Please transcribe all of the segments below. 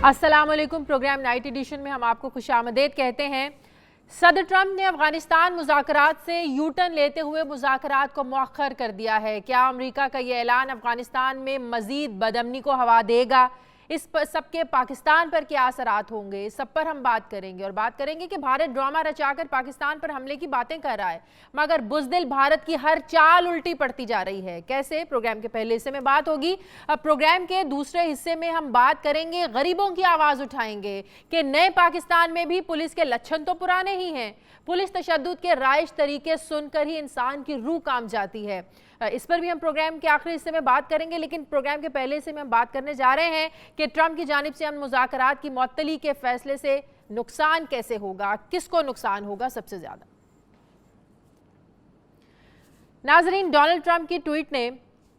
अस्सलामुअलैकुम। Programme night addition में हम आपको खुशामदीद कहते हैं। सदर ट्रंप ने अफगानिस्तान मुज़ाकरात से यू टर्न लेते हुए मुज़ाकरात को मौखर कर दिया है। क्या अमेरिका का ये ऐलान अफगानिस्तान में मज़ीद बदअमनी को हवा देगा? इस पर सबके पाकिस्तान पर क्या असरात होंगे, इस सब पर हम बात करेंगे। और बात करेंगे कि भारत ड्रामा रचाकर पाकिस्तान पर हमले की बातें कर रहा है, मगर बुज़दिल भारत की हर चाल उल्टी पड़ती जा रही है। कैसे? प्रोग्राम के पहले हिस्से में बात होगी। अब प्रोग्राम के दूसरे हिस्से में हम बात करेंगे, गरीबों की आवाज़ उठाएंगे कि नए पाकिस्तान में भी पुलिस के लक्षण तो पुराने ही हैं। पुलिस तशद्दुद के राइज तरीके सुनकर ही इंसान की रूह काम जाती है। इस पर भी हम प्रोग्राम के आखिरी हिस्से में बात करेंगे, लेकिन प्रोग्राम के पहले हिस्से में हम बात करने जा रहे हैं कि ट्रंप की जानिब से अमन मुज़ाकरात की मुअत्तली के फैसले से नुकसान कैसे होगा, किसको नुकसान होगा सबसे ज्यादा। नाजरीन, डोनाल्ड ट्रंप की ट्वीट ने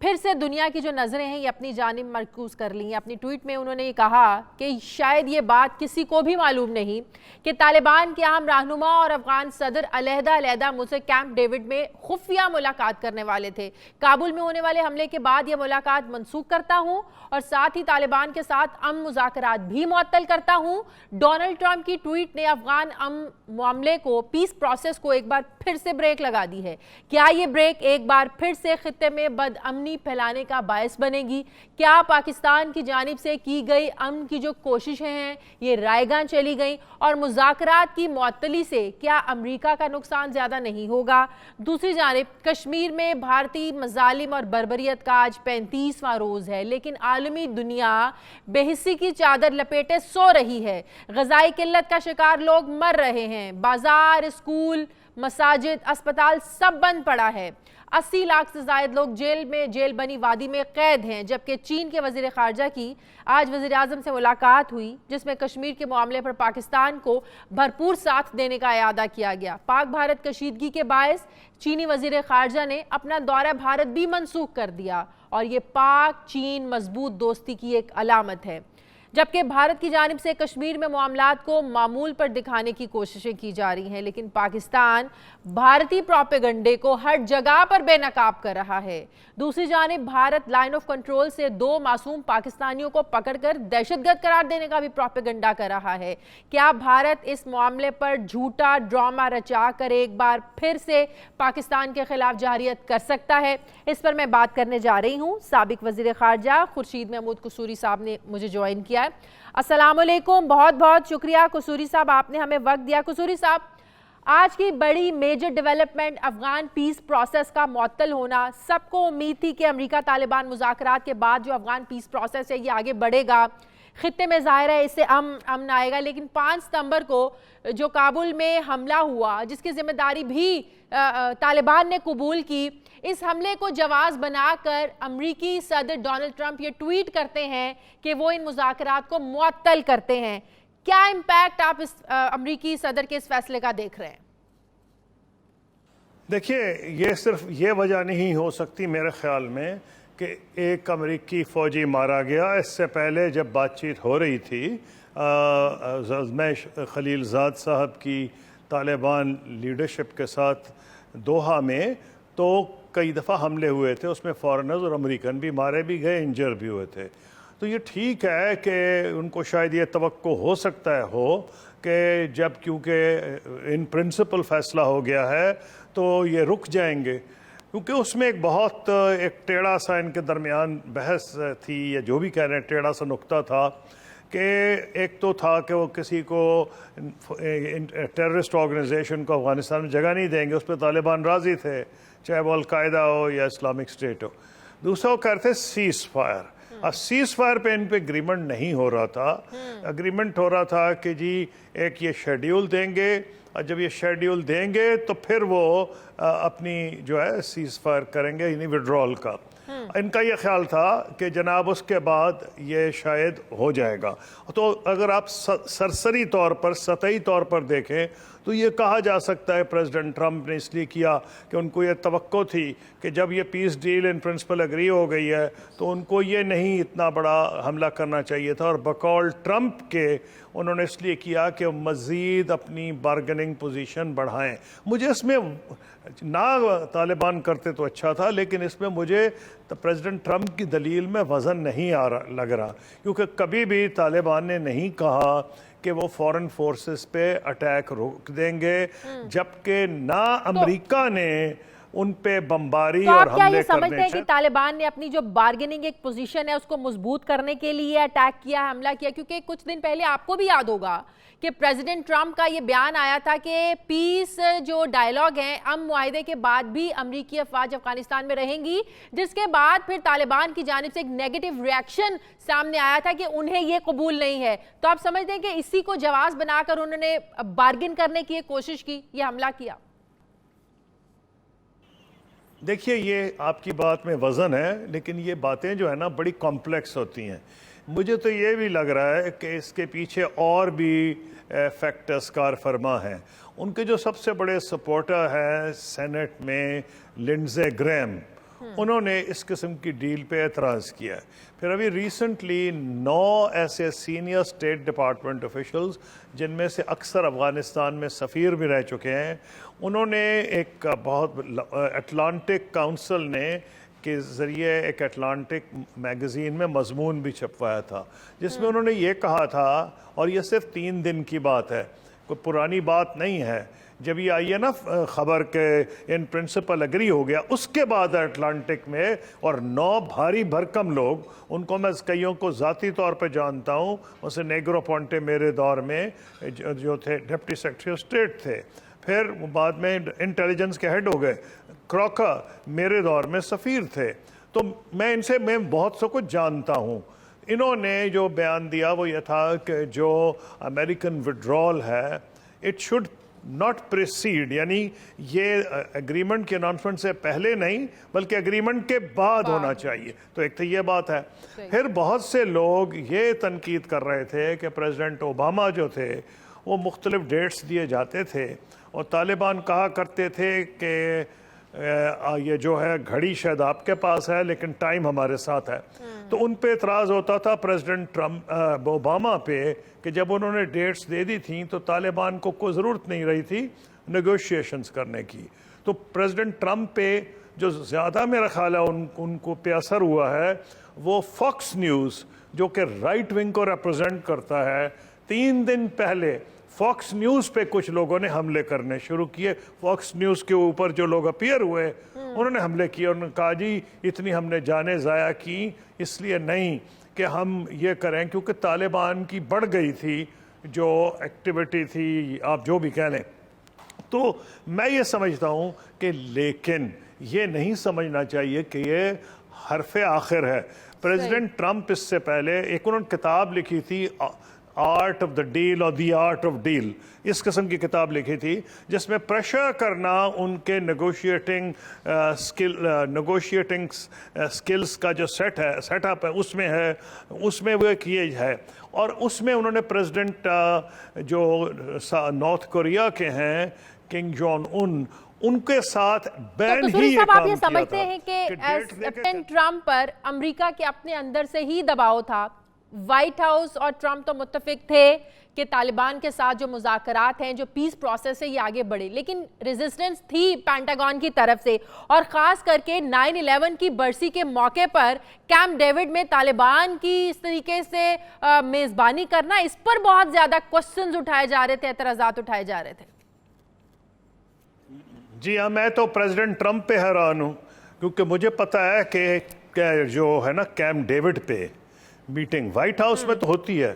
फिर से दुनिया की जो नज़रें हैं ये अपनी जानिब मरकूज़ कर ली हैं। अपनी ट्वीट में उन्होंने ये कहा कि शायद ये बात किसी को भी मालूम नहीं कि तालिबान के अहम रहनुमा और अफगान सदर अलहदा मुझसे कैंप डेविड में खुफिया मुलाकात करने वाले थे। काबुल में होने वाले हमले के बाद यह मुलाकात मनसूख करता हूँ और साथ ही तालिबान के साथ अमन मुज़ाकरात भी मुअत्तल करता हूँ। डोनाल्ड ट्रंप की ट्वीट ने अफगान अमन मामले को, पीस प्रोसेस को एक बार फिर से ब्रेक लगा दी है। क्या ये ब्रेक एक बार फिर से खित्ते में बदअमनी फैलाने का बायस बनेगी? क्या पाकिस्तान की जानिब से की गई अमन की जो कोशिशें हैं ये रायगां चली गई और मुज़ाकरात की मुअत्तली से क्या अमेरिका का नुकसान ज्यादा नहीं होगा? दूसरी जानिब कश्मीर में भारतीय मजालिम और बर्बरियत का आज 35वां रोज है, लेकिन आलमी दुनिया बेहिस्सी की चादर लपेटे सो रही है। ग़िज़ाई किल्लत का शिकार लोग मर रहे हैं। बाजार, स्कूल, मसाजिद, अस्पताल सब बंद पड़ा है। 80 लाख से ज्यादा लोग जेल बनी वादी में कैद हैं। जबकि चीन के वजीर खारजा की आज वजीर आजम से मुलाकात हुई, जिसमें कश्मीर के मामले पर पाकिस्तान को भरपूर साथ देने का इरादा किया गया। पाक भारत कशीदगी के बायस चीनी वजीर खारजा ने अपना दौरा भारत भी मनसूख कर दिया और ये पाक चीन मजबूत दोस्ती की एक अलामत है। जबकि भारत की जानिब से कश्मीर में मामलात को मामूल पर दिखाने की कोशिशें की जा रही हैं, लेकिन पाकिस्तान भारतीय प्रोपेगंडे को हर जगह पर बेनकाब कर रहा है। दूसरी जानिब भारत लाइन ऑफ कंट्रोल से 2 मासूम पाकिस्तानियों को पकड़कर दहशतगर्द करार देने का भी प्रोपेगंडा कर रहा है। क्या भारत इस मामले पर झूठा ड्रामा रचा कर एक बार फिर से पाकिस्तान के खिलाफ जारियत कर सकता है? इस पर मैं बात करने जा रही हूँ। साबिक वजीर खारजा खुर्शीद महमूद कसूरी साहब ने मुझे ज्वाइन किया। अस्सलामुअलैकुम, बहुत बहुत शुक्रिया कसूरी साहब, आपने हमें वक्त दिया। कसूरी साहब, आज की बड़ी major development Afghan peace process का मुअत्तल होना। सबको उम्मीद थी कि अमेरिका तालिबान मुज़ाकरात के बाद जो अफगान पीस प्रोसेस है ये आगे बढ़ेगा, खित्ते में ज़ाहिर है इससे अमन आएगा। लेकिन 5 सितंबर को जो काबुल में हमला हुआ, जिसकी जिम्मेदारी भी तालिबान ने कबूल की, इस हमले को जवाब बनाकर अमरीकी सदर डोनाल्ड ट्रंप ये ट्वीट करते हैं कि वो इन मुज़ाकरात को मुअत्तल करते हैं। क्या इम्पैक्ट आप इस अमरीकी सदर के इस फैसले का देख रहे हैं? देखिए, ये सिर्फ ये वजह नहीं हो सकती मेरे ख्याल में कि एक अमरीकी फ़ौजी मारा गया। इससे पहले जब बातचीत हो रही थी ज़ल्ज़मैश खलीलज़ाद साहब की तालिबान लीडरशिप के साथ दोहा में, तो कई दफ़ा हमले हुए थे, उसमें फॉरेनर्स और अमेरिकन भी मारे भी गए, इंजर भी हुए थे। तो ये ठीक है कि उनको शायद ये तवक्को हो सकता है कि जब क्योंकि इन प्रिंसिपल फ़ैसला हो गया है तो ये रुक जाएंगे, क्योंकि उसमें एक टेढ़ा सा इनके दरमियान बहस थी, या जो भी कह रहे हैं टेढ़ा सा नुक्ता था कि एक तो था कि वो किसी को टेररिस्ट ऑर्गेनाइजेशन को अफ़गानिस्तान में जगह नहीं देंगे, उस पर तालिबान राज़ी थे, चाहे वो अलकायदा हो या इस्लामिक स्टेट हो। दूसरा वो कहते थे सीज़ फायर। अब सीज़ फायर पे इन पे एग्रीमेंट नहीं हो रहा था। एग्रीमेंट हो रहा था कि जी एक ये शेड्यूल देंगे, और जब ये शेड्यूल देंगे तो फिर वो अपनी जो है सीज़ फायर करेंगे, यानी विड्रॉल का। इनका ये ख्याल था कि जनाब उसके बाद ये शायद हो जाएगा। तो अगर आप सरसरी तौर पर, सतही तौर पर देखें तो ये कहा जा सकता है प्रेसिडेंट ट्रंप ने इसलिए किया कि उनको ये तवक्को थी कि जब ये peace deal in principle agree हो गई है तो उनको ये नहीं इतना बड़ा हमला करना चाहिए था, और बकौल ट्रंप के उन्होंने इसलिए किया कि मज़ीद अपनी बार्गेनिंग पोजीशन बढ़ाएं। मुझे इसमें ना तालिबान करते तो अच्छा था, लेकिन इसमें मुझे तो प्रेसिडेंट ट्रंप की दलील में वज़न नहीं लग रहा, क्योंकि कभी भी तालिबान ने नहीं कहा कि वो फॉरेन फोर्सेस पे अटैक रोक देंगे, जबकि ना अमेरिका ने उन पे बमबारी तो और आप क्या हमले ये समझते करने हैं कि तालिबान ने अपनी जो बार्गेनिंग एक पोजीशन है उसको मजबूत करने के लिए अटैक किया, हमला किया? क्योंकि कुछ दिन पहले आपको भी याद होगा कि प्रेसिडेंट ट्रंप का ये बयान आया था कि पीस जो डायलॉग है अमन मुआहदे के बाद भी अमरीकी अफवाज अफगानिस्तान में रहेंगी, जिसके बाद फिर तालिबान की जानिब से एक नेगेटिव रिएक्शन सामने आया था कि उन्हें ये कबूल नहीं है। तो आप समझते हैं कि इसी को जवाब बनाकर उन्होंने बार्गेन करने की कोशिश की, ये हमला किया? देखिए, ये आपकी बात में वज़न है, लेकिन ये बातें जो है ना बड़ी कॉम्प्लेक्स होती हैं। मुझे तो ये भी लग रहा है कि इसके पीछे और भी फैक्टर्स कार फरमा हैं। उनके जो सबसे बड़े सपोर्टर हैं सेनेट में, लिंडजे ग्रैम, उन्होंने इस किस्म की डील पे एतराज़ किया है। फिर अभी रिसेंटली 9 ऐसे सीनियर स्टेट डिपार्टमेंट ऑफिशियल्स, जिनमें से अक्सर अफ़गानिस्तान में सफ़ीर भी रह चुके हैं, उन्होंने एक बहुत अटलांटिक काउंसिल ने के ज़रिए एक अटलांटिक मैगज़ीन में मज़मून भी छपवाया था, जिसमें उन्होंने ये कहा था, और ये सिर्फ 3 दिन की बात है, कोई पुरानी बात नहीं है। जब ये आई है ना खबर के इन प्रिंसिपल एग्री हो गया, उसके बाद अटलांटिक में, और 9 भारी भरकम लोग, उनको मैं कईयों को ज़ाती तौर पे जानता हूँ, उनसे नेग्रोपोंटे मेरे दौर में जो थे डिप्टी सेक्रेटरी ऑफ स्टेट थे, फिर बाद में इंटेलिजेंस के हेड हो गए, क्रॉकर मेरे दौर में सफ़ीर थे। तो मैं बहुत से कुछ जानता हूँ। इन्होंने जो बयान दिया वो ये था कि जो अमेरिकन विड्रॉल है, इट शुड नॉट प्रिसीड, यानी ये एग्रीमेंट के अनाउंसमेंट से पहले नहीं बल्कि एग्रीमेंट के बाद होना चाहिए। तो एक तो ये बात है। फिर बहुत से लोग ये तनकीद कर रहे थे कि प्रेसिडेंट ओबामा जो थे वो मुख्तलिफ डेट्स दिए जाते थे, और तालिबान कहा करते थे कि ये जो है घड़ी शायद आपके पास है लेकिन टाइम हमारे साथ है। तो उन पे एतराज़ होता था प्रेसिडेंट ट्रम्प ओबामा पे कि जब उन्होंने डेट्स दे दी थी तो तालिबान को कोई ज़रूरत नहीं रही थी नेगोशिएशंस करने की। तो प्रेसिडेंट ट्रम्प पे जो ज़्यादा मेरा ख्याल है उनको पे असर हुआ है वो फॉक्स न्यूज़, जो कि राइट विंग को रिप्रेजेंट करता है, 3 दिन पहले फॉक्स न्यूज़ पे कुछ लोगों ने हमले करने शुरू किए। फॉक्स न्यूज़ के ऊपर जो लोग अपीयर हुए उन्होंने हमले किए। उन्होंने कहा जी इतनी हमने जाने ज़ाया की इसलिए नहीं कि हम ये करें, क्योंकि तालिबान की बढ़ गई थी जो एक्टिविटी थी, आप जो भी कह लें। तो मैं ये समझता हूँ कि लेकिन ये नहीं समझना चाहिए कि ये हरफ़े आखिर है। प्रेसिडेंट ट्रंप इससे पहले एक उन्होंने किताब लिखी थी, आर्ट ऑफ द डील और द आर्ट ऑफ डील, इस किस्म की किताब लिखी थी, जिसमें प्रेशर करना उनके नेगोशिएटिंग स्किल्स का जो सेटअप है उसमें वो किए है। और उसमें उन्होंने प्रेसिडेंट जो नॉर्थ कोरिया के हैं किंग जॉन उनके साथ बैन तो ही ये साहब, काम आप ये किया समझते था हैं कि कि प्रेसिडेंट ट्रंप पर अमेरिका के अपने अंदर से ही दबाव था? व्हाइट हाउस और ट्रंप तो मुत्तफिक थे कि तालिबान के साथ जो मुज़ाकरात हैं, जो पीस प्रोसेस है, ये आगे बढ़े, लेकिन रेजिस्टेंस थी पेंटागन की तरफ से, और ख़ास करके 9/11 की बरसी के मौके पर कैंप डेविड में तालिबान की इस तरीके से मेज़बानी करना, इस पर बहुत ज़्यादा क्वेश्चंस उठाए जा रहे थे, एतराज़ात उठाए जा रहे थे। जी हाँ, मैं तो प्रेसिडेंट ट्रंप पे हैरान हूँ, क्योंकि मुझे पता है कि जो है ना कैंप डेविड पे मीटिंग व्हाइट हाउस में तो होती है,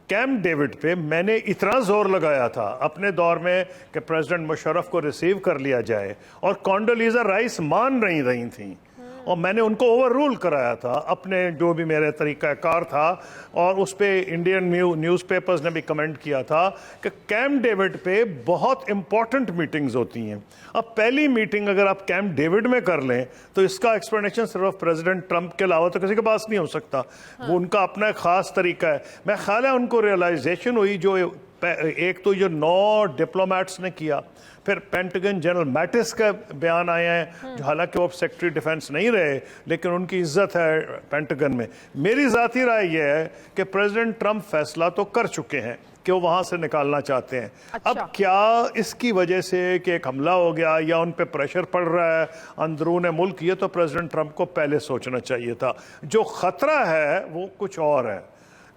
कैंप डेविड पे मैंने इतना जोर लगाया था अपने दौर में कि प्रेसिडेंट मुशर्रफ को रिसीव कर लिया जाए, और कॉन्डोलीज़ा राइस मान रही थी, और मैंने उनको ओवर रूल कराया था अपने जो भी मेरे तरीक़ाकार था, और उस पर इंडियन न्यूज़पेपर्स ने भी कमेंट किया था कि कैंप डेविड पे बहुत इंपॉर्टेंट मीटिंग्स होती हैं। अब पहली मीटिंग अगर आप कैंप डेविड में कर लें तो इसका एक्सप्लेनेशन सिर्फ प्रेसिडेंट ट्रंप के अलावा तो किसी के पास नहीं हो सकता। वो उनका अपना एक ख़ास तरीका है। मैं ख्याल है उनको रियलाइजेशन हुई, जो एक तो जो 9 डिप्लोमेट्स ने किया, फिर पेंटागन जनरल मैटिस का बयान आए हैं, जो हालांकि वो सेक्रेटरी डिफेंस नहीं रहे लेकिन उनकी इज्जत है पेंटागन में। मेरी ज़ाती राय यह है कि प्रेसिडेंट ट्रंप फैसला तो कर चुके हैं, कि वो वहां से निकालना चाहते हैं। अच्छा। अब क्या इसकी वजह से कि एक हमला हो गया या उन पे प्रेशर पड़ रहा है अंदरून मुल्क, ये तो प्रेसिडेंट ट्रंप को पहले सोचना चाहिए था। जो खतरा है वो कुछ और है।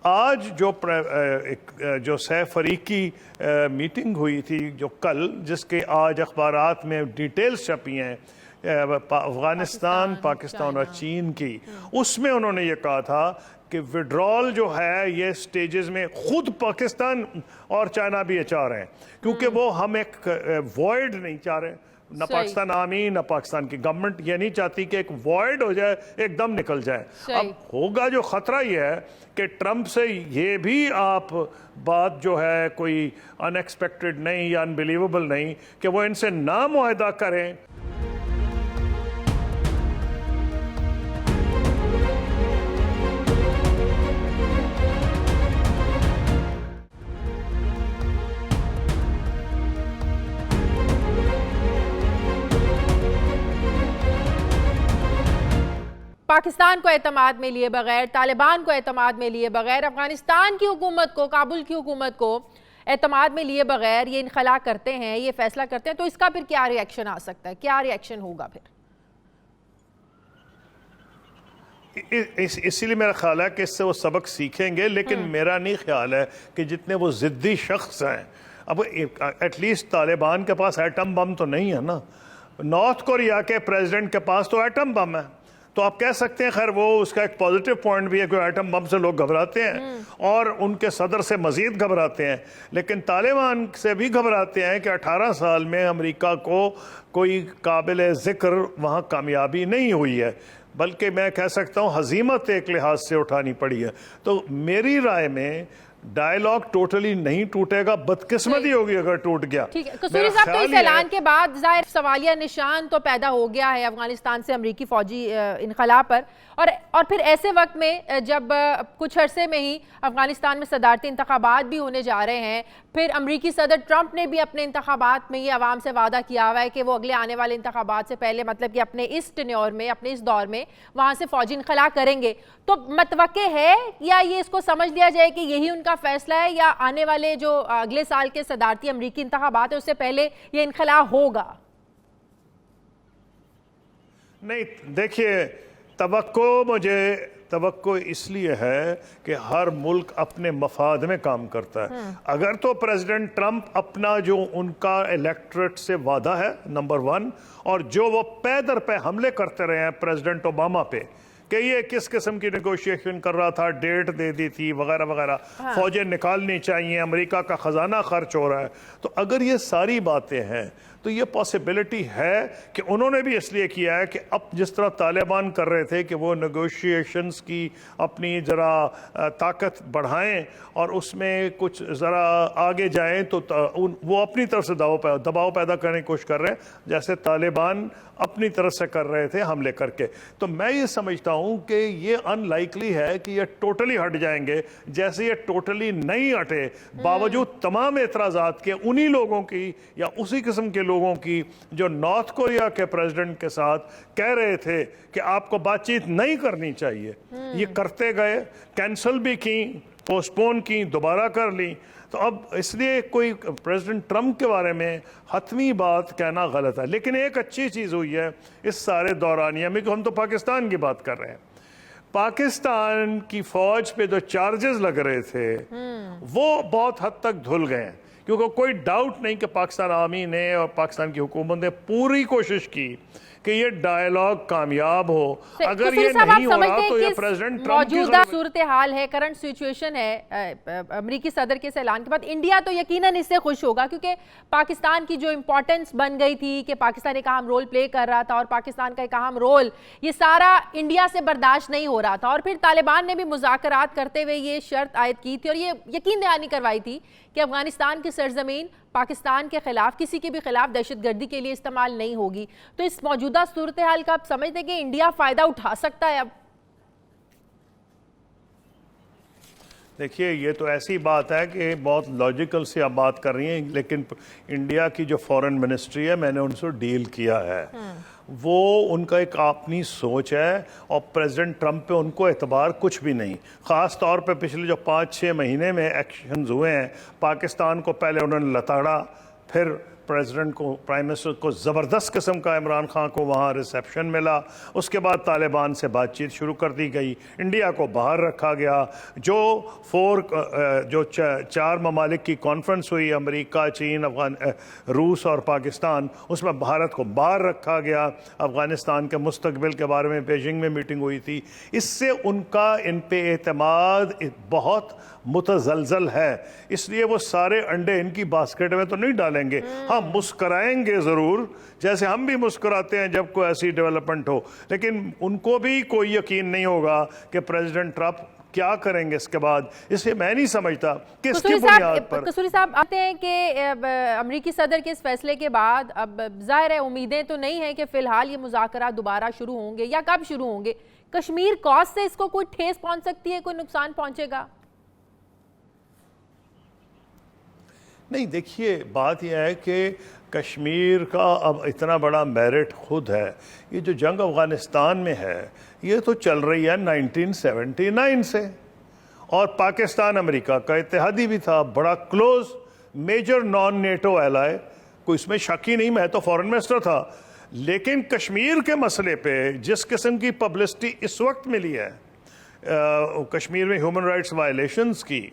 आज जो सैफ फरीकी मीटिंग हुई थी जो कल, जिसके आज अखबारात में डिटेल्स छपी हैं अफगानिस्तान, पाकिस्तान और चीन की, उसमें उन्होंने ये कहा था कि विड्रॉल जो है ये स्टेजेस में खुद पाकिस्तान और चाइना भी ये चाह रहे हैं, क्योंकि वो हम एक वॉइड नहीं चाह रहे। न पाकिस्तान आमी न पाकिस्तान की गवर्नमेंट ये नहीं चाहती कि एक वॉइड हो जाए, एकदम निकल जाए। अब होगा जो खतरा ये है कि ट्रंप से ये भी आप बात जो है कोई अनएक्सपेक्टेड नहीं या अनबिलीवेबल नहीं कि वो इनसे ना मुआहदा करें। पाकिस्तान को एतमाद में लिए बगैर, तालिबान को एतमाद में लिए बगैर, अफगानिस्तान की हुकूमत को, काबुल की हुकूमत को एतमाद में लिए बगैर ये इनखला करते हैं, ये फैसला करते हैं, तो इसका फिर क्या रिएक्शन आ सकता है? क्या रिएक्शन होगा फिर? इसीलिए मेरा ख्याल है कि इससे वो सबक सीखेंगे, लेकिन मेरा नहीं ख्याल है कि जितने वो जिद्दी शख्स हैं, अब एटलीस्ट तालिबान के पास एटम बम तो नहीं है ना। नॉर्थ कोरिया के प्रेसिडेंट के पास तो एटम बम है, तो आप कह सकते हैं, खैर वो उसका एक पॉजिटिव पॉइंट भी है कि एटम बम से लोग घबराते हैं और उनके सदर से मजीद घबराते हैं, लेकिन तालिबान से भी घबराते हैं कि 18 साल में अमेरिका को कोई काबिल ज़िक्र वहाँ कामयाबी नहीं हुई है, बल्कि मैं कह सकता हूँ हजीमत एक लिहाज से उठानी पड़ी है। तो मेरी राय में डायलॉग टोटली नहीं टूटेगा, बदकिस्मती होगी अगर टूट गया। ठीक है कसूरी साहब, तो इस ऐलान के बाद जाहिर सवालिया निशान तो पैदा हो गया है अफगानिस्तान से अमरीकी फौजी इनखला पर, और फिर ऐसे वक्त में जब कुछ अरसे में ही अफगानिस्तान में सदारती इंतखाबात भी होने जा रहे हैं, फिर अमरीकी सदर ट्रंप ने भी अपने इंतखाबात में ये अवाम से वादा किया हुआ है कि वो अगले आने वाले इंतखाबात से पहले, मतलब कि अपने इस टेन्योर में, अपने इस दौर में वहाँ से फौजी इनखला करेंगे। तो मतवक्के है या ये इसको समझ लिया जाए कि यही उनका फैसला है, या आने वाले जो अगले साल के सदारती अमरीकी इंतखाबात है उससे पहले ये इनखला होगा? नहीं, देखिए, तवक्को इसलिए है कि हर मुल्क अपने मफाद में काम करता है। अगर तो प्रेसिडेंट ट्रंप अपना जो उनका इलेक्टोरेट से वादा है नंबर 1, और जो वो पैदर पे हमले करते रहे हैं प्रेसिडेंट ओबामा पे कि ये किस किस्म की नेगोशिएशन कर रहा था, डेट दे दी थी वगैरह वगैरह, फौजें निकालनी चाहिए, अमेरिका का खजाना खर्च हो रहा है, तो अगर ये सारी बातें हैं तो ये पॉसिबिलिटी है कि उन्होंने भी इसलिए किया है कि अब जिस तरह तालिबान कर रहे थे कि वो नेगोशिएशंस की अपनी ज़रा ताकत बढ़ाएं और उसमें कुछ ज़रा आगे जाएं, तो वो अपनी तरफ से दबाव पैदा करने की कोशिश कर रहे हैं, जैसे तालिबान अपनी तरफ से कर रहे थे हमले करके। तो मैं ये समझता हूँ कि ये अनलाइकली है कि ये टोटली हट जाएंगे। जैसे ये टोटली नहीं हटे, बावजूद तमाम एतराज़ात के, उन्हीं लोगों की या उसी किस्म के लोगों की जो नॉर्थ कोरिया के प्रेसिडेंट के साथ कह रहे थे कि आपको बातचीत नहीं करनी चाहिए, ये करते गए, कैंसिल भी की, पोस्टपोन की, दोबारा कर ली। तो अब इसलिए कोई प्रेसिडेंट ट्रंप के बारे में हतमी बात कहना गलत है। लेकिन एक अच्छी चीज़ हुई है इस सारे दौरानिया में कि हम तो पाकिस्तान की बात कर रहे हैं, पाकिस्तान की फौज पे जो चार्जेस लग रहे थे वो बहुत हद तक धुल गए हैं, क्योंकि कोई डाउट नहीं कि पाकिस्तान आर्मी ने और पाकिस्तान की हुकूमत ने पूरी कोशिश की कि ये डायलॉग कामयाब हो। अगर ये नहीं हो रहा तो ये प्रेसिडेंट ट्रंप की मौजूदा सूरत हाल है, करंट सिचुएशन है अमेरिकी सदर के ऐलान के बाद, इंडिया तो यकीनन इससे खुश होगा, क्योंकि पाकिस्तान की जो इंपॉर्टेंस बन गई थी कि पाकिस्तान एक अहम रोल प्ले कर रहा था और पाकिस्तान का एक अहम रोल ये सारा इंडिया से बर्दाश्त नहीं हो रहा था। और फिर तालिबान ने भी मुज़ाकरात करते हुए ये शर्त आयद की थी और ये यकीन दहानी करवाई थी कि अफगानिस्तान की सरजमीन पाकिस्तान के खिलाफ, किसी के भी खिलाफ दहशतगर्दी के लिए इस्तेमाल नहीं होगी। तो इस मौजूदा सूरत हाल का आप समझते हैं कि इंडिया फायदा उठा सकता है? अब देखिए, ये तो ऐसी बात है कि बहुत लॉजिकल से आप बात कर रही हैं, लेकिन इंडिया की जो फॉरेन मिनिस्ट्री है, मैंने उनसे डील किया है वो उनका एक अपनी सोच है और प्रेसिडेंट ट्रंप पे उनको एतबार कुछ भी नहीं। ख़ास तौर पे पिछले जो 5-6 महीने में एक्शंस हुए हैं, पाकिस्तान को पहले उन्होंने लताड़ा, फिर प्रेसिडेंट को, प्राइम मिनिस्टर को ज़बरदस्त किस्म का इमरान खान को वहाँ रिसेप्शन मिला, उसके बाद तालिबान से बातचीत शुरू कर दी गई, इंडिया को बाहर रखा गया, जो 4 ममालिक की कॉन्फ्रेंस हुई, अमेरिका, चीन, रूस और पाकिस्तान, उसमें भारत को बाहर रखा गया, अफ़गानिस्तान के मुस्तकबिल के बारे में बीजिंग में मीटिंग हुई थी। इससे उनका इन पे एतमाद बहुत मुतज़लज़ल है, इसलिए वो सारे अंडे इनकी बास्केट में तो नहीं डालेंगे। हाँ, मुस्कराएंगे ज़रूर, जैसे हम भी मुस्कुराते हैं जब कोई ऐसी डेवलपमेंट हो, लेकिन उनको भी कोई यकीन नहीं होगा कि प्रेसिडेंट ट्रंप क्या करेंगे इसके बाद। इसलिए मैं नहीं समझता किसकी बुनियाद पर। कसूरी साहब, आते हैं कि अमेरिकी सदर के इस फैसले के बाद अब जाहिर है उम्मीदें तो नहीं है कि फिलहाल ये मुज़ाकरा दोबारा शुरू होंगे, या कब शुरू होंगे? कश्मीर कॉज से इसको कोई ठेस पहुंच सकती है, कोई नुकसान पहुंचेगा? नहीं, देखिए, बात यह है कि कश्मीर का अब इतना बड़ा मेरिट खुद है। ये जो जंग अफ़गानिस्तान में है ये तो चल रही है 1979 से, और पाकिस्तान अमेरिका का इत्तेहादी भी था, बड़ा close major non NATO ally, कोई इसमें शक ही नहीं। मैं तो फॉरेन मिनिस्टर था, लेकिन कश्मीर के मसले पे जिस किस्म की पब्लिसिटी इस वक्त मिली है, कश्मीर में ह्यूमन राइट्स वायलेशंस की,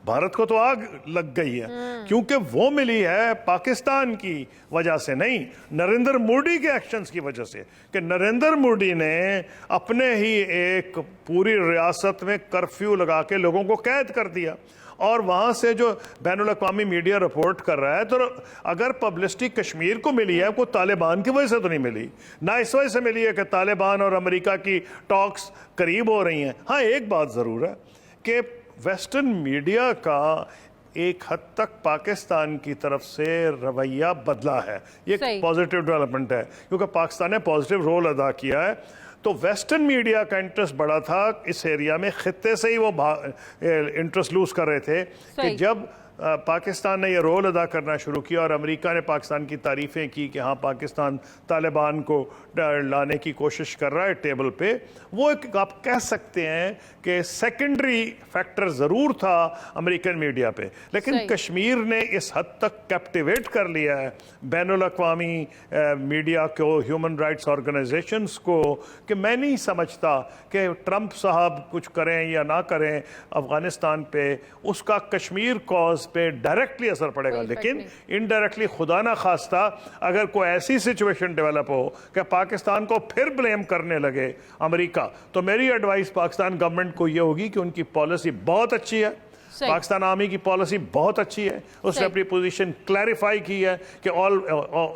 भारत को तो आग लग गई है, क्योंकि वो मिली है पाकिस्तान की वजह से नहीं, नरेंद्र मोदी के एक्शंस की वजह से। कि नरेंद्र मोदी ने अपने ही एक पूरी रियासत में कर्फ्यू लगा के लोगों को कैद कर दिया, और वहाँ से जो बैनुल अक़वामी मीडिया रिपोर्ट कर रहा है, तो अगर पब्लिसिटी कश्मीर को मिली है, वो तालिबान की वजह से तो नहीं मिली, ना इस वजह से मिली है कि तालिबान और अमेरिका की टॉक्स करीब हो रही हैं। हाँ, एक बात ज़रूर है कि वेस्टर्न मीडिया का एक हद तक पाकिस्तान की तरफ से रवैया बदला है, ये पॉजिटिव डेवलपमेंट है, क्योंकि पाकिस्तान ने पॉजिटिव रोल अदा किया है। तो वेस्टर्न मीडिया का इंटरेस्ट बड़ा था इस एरिया में, खित्ते से ही वो इंटरेस्ट लूज कर रहे थे कि जब पाकिस्तान ने ये रोल अदा करना शुरू किया और अमेरिका ने पाकिस्तान की तारीफ़ें की कि हाँ, पाकिस्तान तालिबान को लाने की कोशिश कर रहा है टेबल पे, वो एक आप कह सकते हैं कि सेकेंडरी फैक्टर ज़रूर था अमेरिकन मीडिया पे, लेकिन कश्मीर ने इस हद तक कैप्टिवेट कर लिया है बैनुल अक़वामी मीडिया को, ह्यूमन राइट्स ऑर्गेनाइजेशंस को, कि मैं नहीं समझता कि ट्रंप साहब कुछ करें या ना करें अफ़गानिस्तान पे, उसका कश्मीर कॉज पे डायरेक्टली असर पड़ेगा, लेकिन इनडायरेक्टली खुदा ना खास्ता अगर कोई ऐसी सिचुएशन डेवलप हो कि पाकिस्तान को फिर ब्लेम करने लगे अमेरिका, तो मेरी एडवाइस पाकिस्तान गवर्नमेंट को ये होगी कि उनकी पॉलिसी बहुत अच्छी है, पाकिस्तान आर्मी की पॉलिसी बहुत अच्छी है, उसने अपनी पोजीशन क्लैरिफाई की है कि ऑल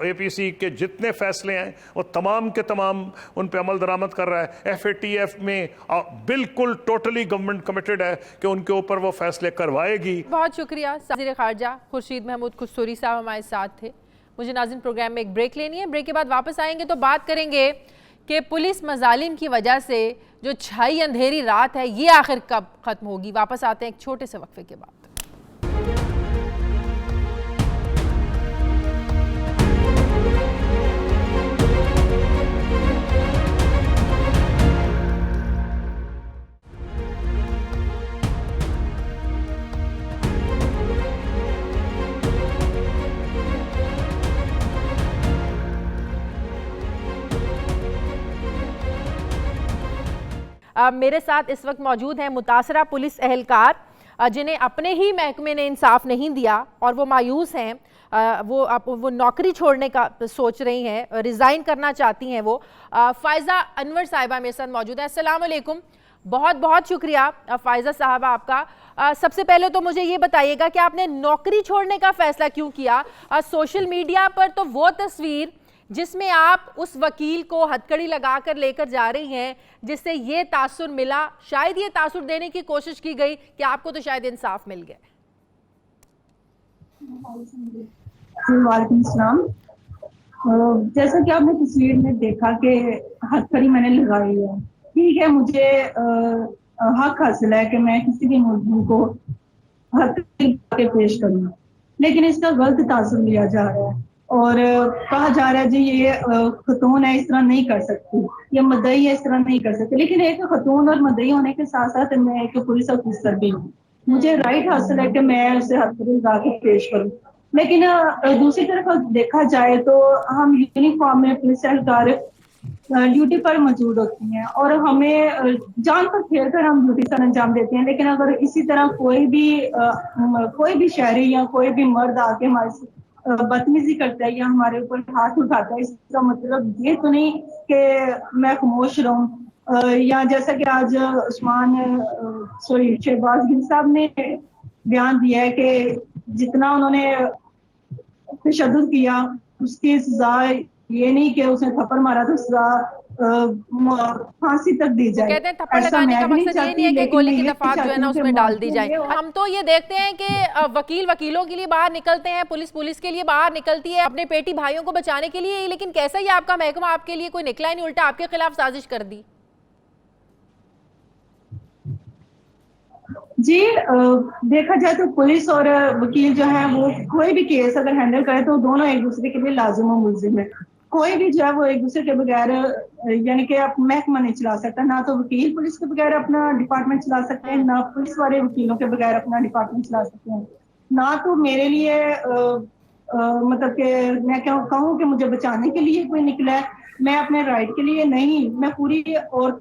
एपीसी के जितने फैसले हैं वो तमाम के तमाम उन पे अमल दरामद कर रहा है। एफएटीएफ में बिल्कुल टोटली गवर्नमेंट कमिटेड है कि उनके ऊपर वो फैसले करवाएगी। बहुत शुक्रिया। वज़ीर ख़ारजा खुर्शीद महमूद कस्तूरी साहब हमारे साथ थे। मुझे नाज़रीन प्रोग्राम में एक ब्रेक लेनी है, ब्रेक के बाद वापस आएंगे तो बात करेंगे कि पुलिस मजालिम की वजह से जो छाई अंधेरी रात है ये आखिर कब खत्म होगी। वापस आते हैं एक छोटे से वक्फे के बाद। मेरे साथ इस वक्त मौजूद हैं मुतासरा पुलिस एहलकार जिन्हें अपने ही महकमे ने इंसाफ नहीं दिया और वो मायूस हैं, वो नौकरी छोड़ने का सोच रही हैं, रिज़ाइन करना चाहती हैं। वो फ़ायज़ा अनवर साहिबा मेरे साथ मौजूद है। अस्सलाम वालेकुम। बहुत बहुत शुक्रिया फ़ायज़ा साहबा आपका। सबसे पहले तो मुझे ये बताइएगा कि आपने नौकरी छोड़ने का फ़ैसला क्यों किया? सोशल मीडिया पर तो वो तस्वीर जिसमें आप उस वकील को हथकड़ी लगाकर लेकर जा रही हैं जिससे ये तासुर मिला, शायद ये तासुर देने की कोशिश की गई कि आपको तो शायद इंसाफ मिल गया। वालेकुम सलाम। जैसा कि आपने तस्वीर में देखा कि हथकड़ी मैंने लगाई है, ठीक है, मुझे हक हासिल है कि मैं किसी भी मुल्ज़िम को हथकड़ी पेश करूँ, लेकिन इसका गलत तासुर लिया जा रहा है। और कहा जा रहा है जी ये खतून है, इस तरह नहीं कर सकती, ये मदई है, इस तरह नहीं कर सकती। लेकिन एक खतून और मदई होने के साथ साथ मैं एक पुलिस ऑफिसर भी हूँ, मुझे राइट हासिल है कि मैं उसे हथकड़ी लगा के पेश करूँ। लेकिन दूसरी तरफ देखा जाए तो हम यूनिफॉर्म में पुलिस एहलकार ड्यूटी पर मौजूद होती हैं और हमें जान पर खेल कर हम ड्यूटी सर अंजाम देते हैं। लेकिन अगर इसी तरह कोई भी शहरी या कोई भी मर्द आके हमारे से बदतमीजी करता है या हमारे ऊपर हाथ उठाता है, इसका मतलब ये तो नहीं कि मैं खामोश रहूं। या जैसा कि आज शहबाज गिल साहब ने बयान दिया है कि जितना उन्होंने तशद्दुद किया उसकी सजा ये नहीं कि उसने थप्पड़ मारा तो सजा फांसी तक दी वो जाए। कहते हैं थप्पड़ ऐसा लगाने मैं का भी नहीं मकसद ये चाहती, नहीं है कि लेकिन गोली मैं की ये दफात जो है चाहती ना हूँ कि उसमें डाल दी जाए। मासूम हम तो ये देखते हैं कि वकील वकीलों के लिए बाहर निकलते हैं, पुलिस पुलिस के लिए बाहर निकलती है अपने पेटी भाइयों को बचाने के लिए, लेकिन कैसा ही आपका महकमा आपके लिए कोई निकला ही नहीं, उल्टा आपके खिलाफ साजिश कर दी। जी देखा जाए तो पुलिस और वकील जो है वो कोई भी केस अगर हैंडल करे तो दोनों एक दूसरे के लिए लाजिम और मुलजिम है। कोई भी जो है वो एक दूसरे के बगैर यानी कि आप महकमा नहीं चला सकता। ना तो वकील पुलिस के बगैर अपना डिपार्टमेंट चला सकते हैं, ना पुलिस वाले वकीलों के बगैर अपना डिपार्टमेंट चला सकते हैं। ना तो मेरे लिए मतलब कि मैं क्या कहूँ कि मुझे बचाने के लिए कोई निकला है, मैं अपने राइट के लिए नहीं, मैं पूरी और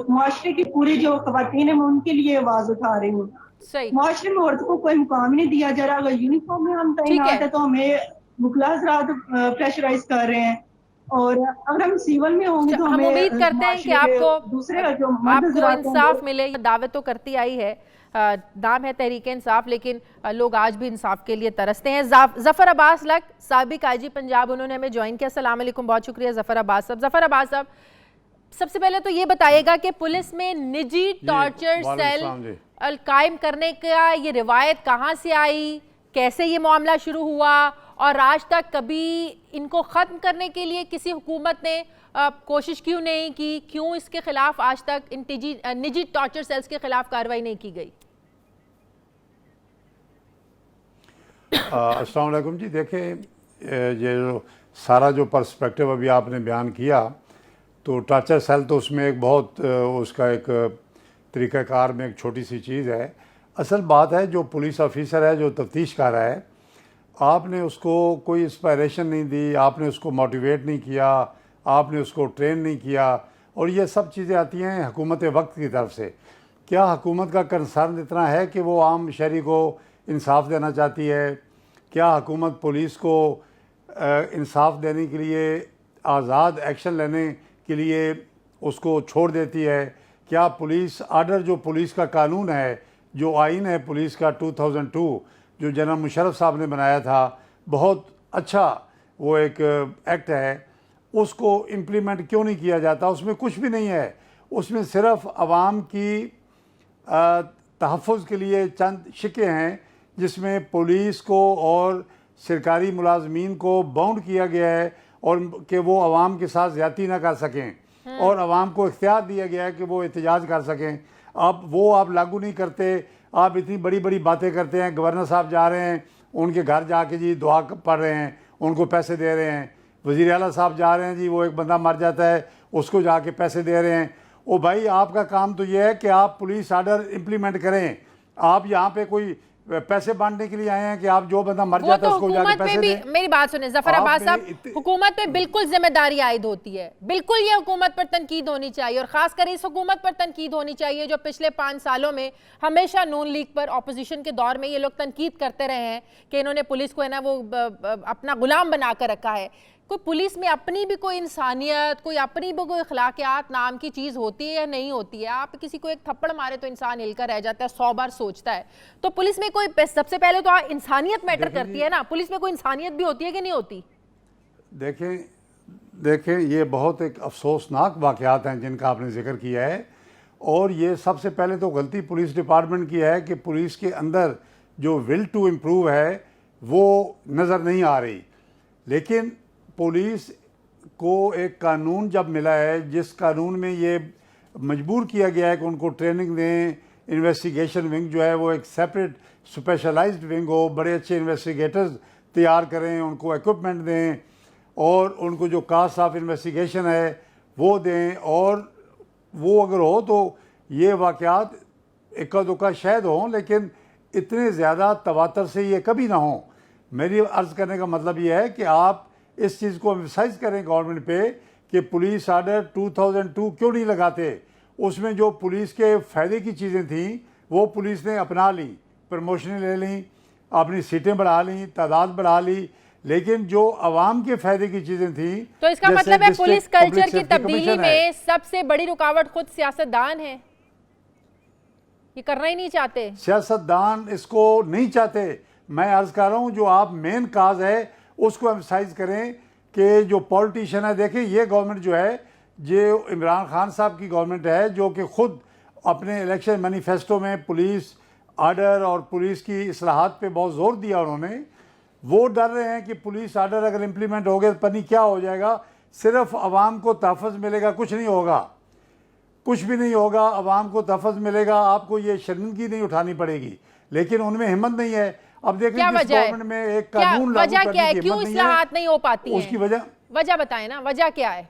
मुआशरे की पूरी जो खवातीन है मैं उनके लिए आवाज उठा रही हूँ। सही, मुआशरे में औरत को कोई मुकाम नहीं दिया जा रहा। अगर यूनिफॉर्म में हम ठीक तैनात है। है तो हमें वकला हजरात प्रेशराइज कर रहे हैं, और अगर हम सिविल में होंगे तो हम हमें उम्मीद करते हैं कि मुआशरे के दूसरे जो मर्द आपको हजरात हैं वो इंसाफ मिले। दावत तो करती आई है, नाम है तहरीक इंसाफ, लेकिन लोग आज भी इंसाफ के लिए तरसते हैं। जफर अब्बास लक, साबिक आईजी पंजाब, उन्होंने हमें ज्वाइन किया। अस्सलाम वालेकुम, बहुत शुक्रिया जफर अब्बास साहब। जफर अब्बास साहब, सबसे पहले तो ये बताइएगा कि पुलिस में निजी टॉर्चर सेल कायम करने का ये रिवायत कहाँ से आई, कैसे ये मामला शुरू हुआ, और आज तक कभी इनको ख़त्म करने के लिए किसी हुकूमत ने कोशिश क्यों नहीं की, क्यों इसके खिलाफ आज तक इन निजी टॉर्चर सेल्स के खिलाफ कार्रवाई नहीं की गई? अस्सलाम वालेकुम जी। देखें, ये जो सारा जो पर्सपेक्टिव अभी आपने बयान किया, तो टॉर्चर सेल तो उसमें एक बहुत उसका एक तरीक़ाकार में एक छोटी सी चीज़ है। असल बात है जो पुलिस ऑफिसर है, जो तफ्तीश कर रहा है, आपने उसको कोई इंस्पायरेशन नहीं दी, आपने उसको मोटिवेट नहीं किया, आपने उसको ट्रेन नहीं किया, और ये सब चीज़ें आती हैं हुकूमत वक्त की तरफ से। क्या हुकूमत का कंसर्न इतना है कि वो आम शहरी को इंसाफ देना चाहती है? क्या हुकूमत पुलिस को इंसाफ देने के लिए, आज़ाद एक्शन लेने के लिए उसको छोड़ देती है? क्या पुलिस आर्डर, जो पुलिस का कानून है, जो आइन है पुलिस का 2002, जो जनरल मुशर्रफ साहब ने बनाया था, बहुत अच्छा वो एक एक्ट है, उसको इम्प्लीमेंट क्यों नहीं किया जाता? उसमें कुछ भी नहीं है, उसमें सिर्फ आवाम की तहफ़्फ़ुज़ के लिए चंद शिके हैं, जिसमें पुलिस को और सरकारी मुलाजमीन को बाउंड किया गया है और कि वो आवाम के साथ ज़्यादती ना कर सकें, और आवाम को इख्तियार दिया गया है कि वो एहतजाज कर सकें। अब वो आप लागू नहीं करते, आप इतनी बड़ी बड़ी बातें करते हैं। गवर्नर साहब जा रहे हैं, उनके घर जाके जी दुआ पढ़ रहे हैं, उनको पैसे दे रहे हैं। वज़ीर आला साहब जा रहे हैं जी, वो एक बंदा मर जाता है, उसको जाके पैसे दे रहे हैं। ओ भाई, आपका काम तो ये है कि आप पुलिस आर्डर इम्प्लीमेंट करें। आप यहाँ पे कोई पैसे बांटने के लिए आए हैं कि आप जो बंदा मर जाता है उसको जाके पैसे दें? मेरी बात सुने जफर अब्बास साहब, हुकूमत पे बिल्कुल जिम्मेदारी आयद होती है, बिल्कुल ये हुकूमत पर तनकीद होनी चाहिए, और खासकर इस हुकूमत पर तनकीद होनी चाहिए जो पिछले 5 सालों में हमेशा नून लीग पर ऑपोजिशन के दौर में ये लोग तनकीद करते रहे हैं कि इन्होंने पुलिस को है ना वो अपना गुलाम बना कर रखा है। कोई पुलिस में अपनी भी कोई इंसानियत, कोई अपनी भी कोई अखलाकियात नाम की चीज़ होती है या नहीं होती है? आप किसी को एक थप्पड़ मारे तो इंसान हिलकर रह जाता है, 100 बार सोचता है। तो पुलिस में कोई, सबसे पहले तो इंसानियत मैटर करती है ना, पुलिस में कोई इंसानियत भी होती है कि नहीं होती? देखें, ये बहुत एक अफसोसनाक वाक़यात हैं जिनका आपने जिक्र किया है, और ये सबसे पहले तो गलती पुलिस डिपार्टमेंट की है कि पुलिस के अंदर जो विल टू इम्प्रूव है वो नज़र नहीं आ रही। लेकिन पुलिस को एक कानून जब मिला है, जिस कानून में ये मजबूर किया गया है कि उनको ट्रेनिंग दें, इन्वेस्टिगेशन विंग जो है वो एक सेपरेट स्पेशलाइज्ड विंग हो, बड़े अच्छे इन्वेस्टिगेटर्स तैयार करें, उनको इक्विपमेंट दें और उनको जो कास्ट ऑफ इन्वेस्टिगेशन है वो दें। और वो अगर हो तो ये वाक़यात इक्का दुक्का शायद हों, लेकिन इतने ज़्यादा तवातर से ये कभी ना हों। मेरी अर्ज़ करने का मतलब ये है कि आप इस चीज़ को एम्फसाइज करें गवर्नमेंट पे कि पुलिस आर्डर 2002 क्यों नहीं लगाते। उसमें जो पुलिस के फ़ायदे की चीज़ें थीं वो पुलिस ने अपना ली, प्रमोशनें ले लीं, अपनी सीटें बढ़ा लीं, तादाद बढ़ा ली, लेकिन जो आवाम के फ़ायदे की चीज़ें थीं, तो इसका मतलब है पुलिस कल्चर की तब्दीली में सबसे बड़ी रुकावट खुद सियासतदान है, ये करना ही नहीं चाहते। सियासतदान इसको नहीं चाहते। मैं अर्ज़ कर रहा हूँ जो आप मेन काज है उसको एम्फसाइज करें कि जो पॉलिटिशियन है, देखिए ये गवर्नमेंट जो है, जो इमरान खान साहब की गवर्नमेंट है, जो कि खुद अपने इलेक्शन मैनिफेस्टो में पुलिस आर्डर और पुलिस की इस्लाहात पे बहुत ज़ोर दिया उन्होंने। वो डर रहे हैं कि पुलिस आर्डर अगर इम्प्लीमेंट हो गया तो पता नहीं क्या हो जाएगा, सिर्फ आवाम को तहफ़्फ़ुज़ मिलेगा, कुछ नहीं होगा, कुछ भी नहीं होगा। आवाम को तहफ़्फ़ुज़ मिलेगा, आपको ये शर्मिंदगी नहीं उठानी पड़ेगी, लेकिन उनमें हिम्मत नहीं है। अब देखिए जिस गवर्नमेंट में एक कानून लागू करने की हिम्मत क्यों इस्लाहात नहीं हो पाती उसकी वजह बताएं ना, वजह क्या है?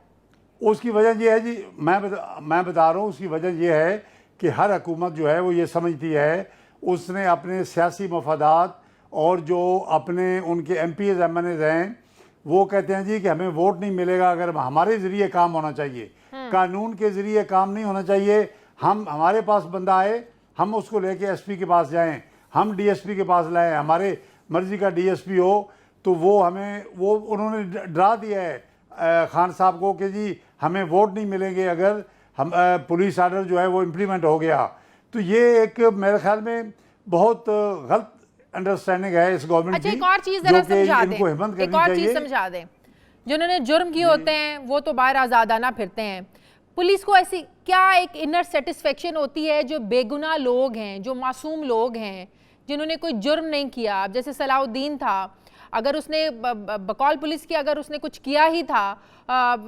उसकी वजह ये है जी, मैं बता रहा हूँ, उसकी वजह ये है कि हर हुकूमत जो है वो ये समझती है उसने अपने सियासी मफादात और जो अपने उनके MPs MNAs हैं वो कहते हैं जी कि हमें वोट नहीं मिलेगा अगर हमारे ज़रिए काम होना चाहिए, कानून के ज़रिए काम नहीं होना चाहिए। हमारे पास बंदा आए, हम उसको लेके SP के पास जाएं, हम DSP के पास लाएं, हमारे मर्ज़ी का DSP हो तो वो हमें, वो उन्होंने डरा दिया है खान साहब को कि जी हमें वोट नहीं मिलेंगे अगर हम पुलिस आर्डर जो है वो इम्प्लीमेंट हो गया। तो ये एक मेरे ख्याल में बहुत गलत अंडरस्टैंडिंग है इस गवर्नमेंट की। एक और चीज जरा समझा दें, एक और चीज समझा दें, जिन्होंने जुर्म किए होते हैं वो तो बाहर आज़ादाना फिरते हैं, पुलिस को ऐसी क्या एक इनर सेटिस्फेक्शन होती है जो बेगुनाह लोग हैं, जो मासूम लोग हैं, जिन्होंने कोई जुर्म नहीं किया, अब जैसे सलाउद्दीन था, अगर उसने बकौल पुलिस की अगर उसने कुछ किया ही था,